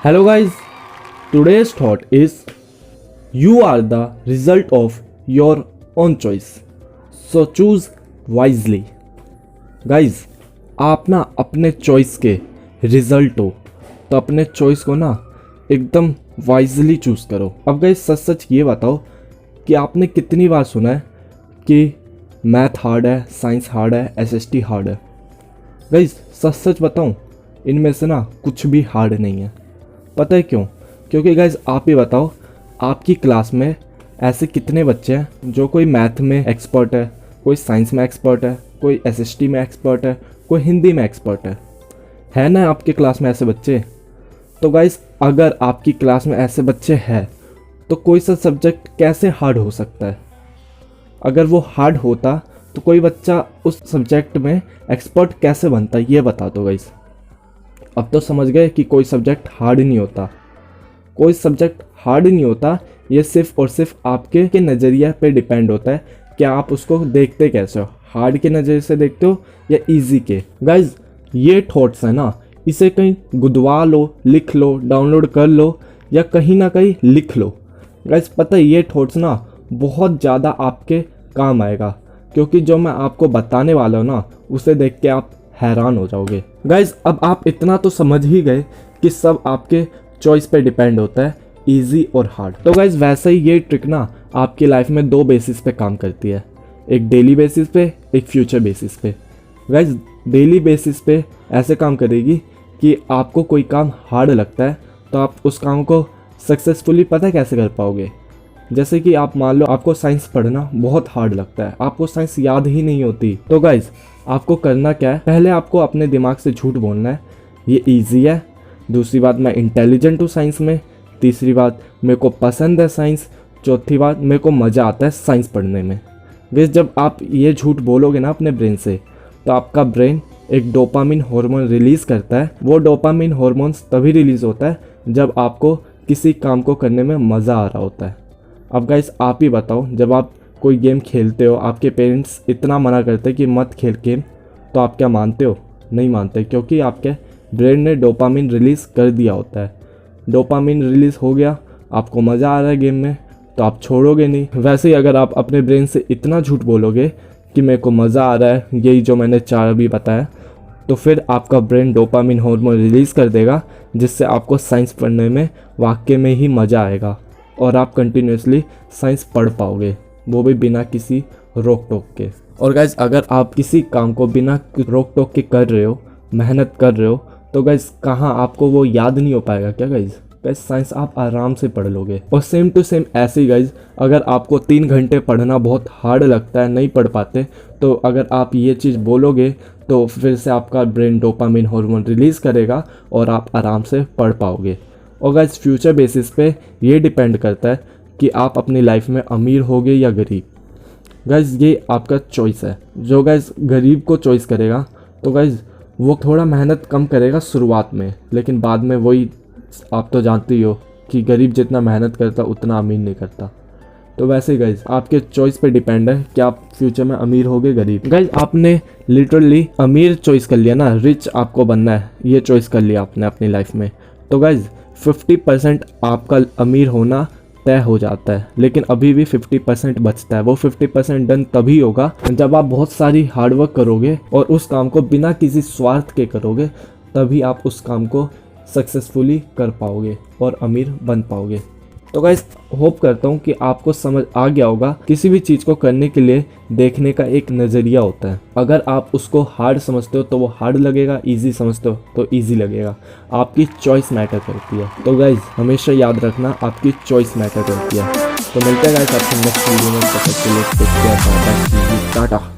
Hello guys, today's thought is you are the result of your own choice. So choose wisely. Guys, आप ना अपने choice के result हो तो अपने चॉइस को ना एकदम वाइजली चूज़ करो। अब गाइस सच सच ये बताओ कि आपने कितनी बार सुना है कि मैथ हार्ड है, साइंस हार्ड है, एसएसटी हार्ड है। गाइस सच सच बताऊं, इनमें से ना कुछ भी हार्ड नहीं है। पता है क्यों? क्योंकि गाइज आप ही बताओ, आपकी क्लास में ऐसे कितने बच्चे हैं जो कोई मैथ में एक्सपर्ट है, कोई साइंस में एक्सपर्ट है, कोई एसएसटी में एक्सपर्ट है, कोई हिंदी में एक्सपर्ट है ना आपकी क्लास में ऐसे बच्चे? तो गाइज अगर आपकी क्लास में ऐसे बच्चे हैं तो कोई सा सब्जेक्ट कैसे हार्ड हो सकता है? अगर वो हार्ड होता तो कोई बच्चा उस सब्जेक्ट में एक्सपर्ट कैसे बनता, ये बता दो गाइज। अब तो समझ गए कि कोई सब्जेक्ट हार्ड नहीं होता। कोई सब्जेक्ट हार्ड नहीं होता, ये सिर्फ और सिर्फ आपके के नज़रिए पे डिपेंड होता है कि आप उसको देखते कैसे हो, हार्ड के नज़रिए से देखते हो या इजी के। गाइज ये थॉट्स है ना, इसे कहीं गुदवा लो, लिख लो, डाउनलोड कर लो या कहीं ना कहीं लिख लो। गाइज पता है ये थॉट्स ना बहुत ज़्यादा आपके काम आएगा, क्योंकि जो मैं आपको बताने वाला हूँ ना उसे देख के आप हैरान हो जाओगे। गाइज अब आप इतना तो समझ ही गए कि सब आपके चॉइस पे डिपेंड होता है, इजी और हार्ड। तो गाइज वैसे ही ये ट्रिक ना आपकी लाइफ में दो बेसिस पे काम करती है, एक डेली बेसिस पे, एक फ्यूचर बेसिस पे। गाइज डेली बेसिस पे ऐसे काम करेगी कि आपको कोई काम हार्ड लगता है तो आप उस काम को सक्सेसफुली पता कैसे कर पाओगे। जैसे कि आप मान लो आपको साइंस पढ़ना बहुत हार्ड लगता है, आपको साइंस याद ही नहीं होती। तो गाइज आपको करना क्या है, पहले आपको अपने दिमाग से झूठ बोलना है, ये इजी है। दूसरी बात, मैं इंटेलिजेंट हूँ साइंस में। तीसरी बात, मेरे को पसंद है साइंस। चौथी बात, मेरे को मज़ा आता है साइंस पढ़ने में। गाइस जब आप ये झूठ बोलोगे ना अपने ब्रेन से, तो आपका ब्रेन एक डोपामिन हार्मोन रिलीज़ करता है। वो डोपामिन हार्मोन्स तभी रिलीज़ होता है जब आपको किसी काम को करने में मज़ा आ रहा होता है। अब गाइस आप ही बताओ, जब आप कोई गेम खेलते हो, आपके पेरेंट्स इतना मना करते हैं कि मत खेल गेम, तो आप क्या मानते हो? नहीं मानते, क्योंकि आपके ब्रेन ने डोपामिन रिलीज़ कर दिया होता है। डोपामिन रिलीज़ हो गया, आपको मज़ा आ रहा है गेम में, तो आप छोड़ोगे नहीं। वैसे ही अगर आप अपने ब्रेन से इतना झूठ बोलोगे कि मेरे को मज़ा आ रहा है, यही जो मैंने 4 अभी बताया, तो फिर आपका ब्रेन डोपामिन हार्मोन रिलीज़ कर देगा, जिससे आपको साइंस पढ़ने में वाकई में ही मज़ा आएगा और आप कंटिन्यूसली साइंस पढ़ पाओगे, वो भी बिना किसी रोक टोक के। और गाइज अगर आप किसी काम को बिना रोक टोक के कर रहे हो, मेहनत कर रहे हो, तो गाइज कहाँ आपको वो याद नहीं हो पाएगा क्या? गाइज साइंस आप आराम से पढ़ लोगे। और सेम टू सेम ऐसे ही गाइज, अगर आपको 3 घंटे पढ़ना बहुत हार्ड लगता है, नहीं पढ़ पाते, तो अगर आप ये चीज़ बोलोगे तो फिर से आपका ब्रेन डोपामिन हार्मोन रिलीज़ करेगा और आप आराम से पढ़ पाओगे। और गाइज फ्यूचर बेसिस पे ये डिपेंड करता है कि आप अपनी लाइफ में अमीर होगे या गरीब। गाइज ये आपका चॉइस है। जो गाइज गरीब को चॉइस करेगा तो गाइज वो थोड़ा मेहनत कम करेगा शुरुआत में, लेकिन बाद में वही आप तो जानते ही हो कि गरीब जितना मेहनत करता उतना अमीर नहीं करता। तो वैसे ही गाइज आपके चॉइस पे डिपेंड है कि आप फ्यूचर में अमीर होगे गरीब। गाइज आपने लिटरली अमीर चॉइस कर लिया ना, रिच आपको बनना है, ये चॉइस कर लिया आपने अपनी लाइफ में, तो गाइज 50% आपका अमीर होना तय हो जाता है। लेकिन अभी भी 50% बचता है। वो 50% डन तभी होगा जब आप बहुत सारी हार्डवर्क करोगे और उस काम को बिना किसी स्वार्थ के करोगे, तभी आप उस काम को सक्सेसफुली कर पाओगे और अमीर बन पाओगे। तो गाइस होप करता हूँ कि आपको समझ आ गया होगा, किसी भी चीज़ को करने के लिए देखने का एक नज़रिया होता है। अगर आप उसको हार्ड समझते हो तो वो हार्ड लगेगा, इजी समझते हो तो इजी लगेगा। आपकी चॉइस मैटर करती है। तो गाइस हमेशा याद रखना, आपकी चॉइस मैटर करती है। तो मिलते हैं गाइस आपसे नेक्स्ट वीडियो में। तब तक के लिए टाटा।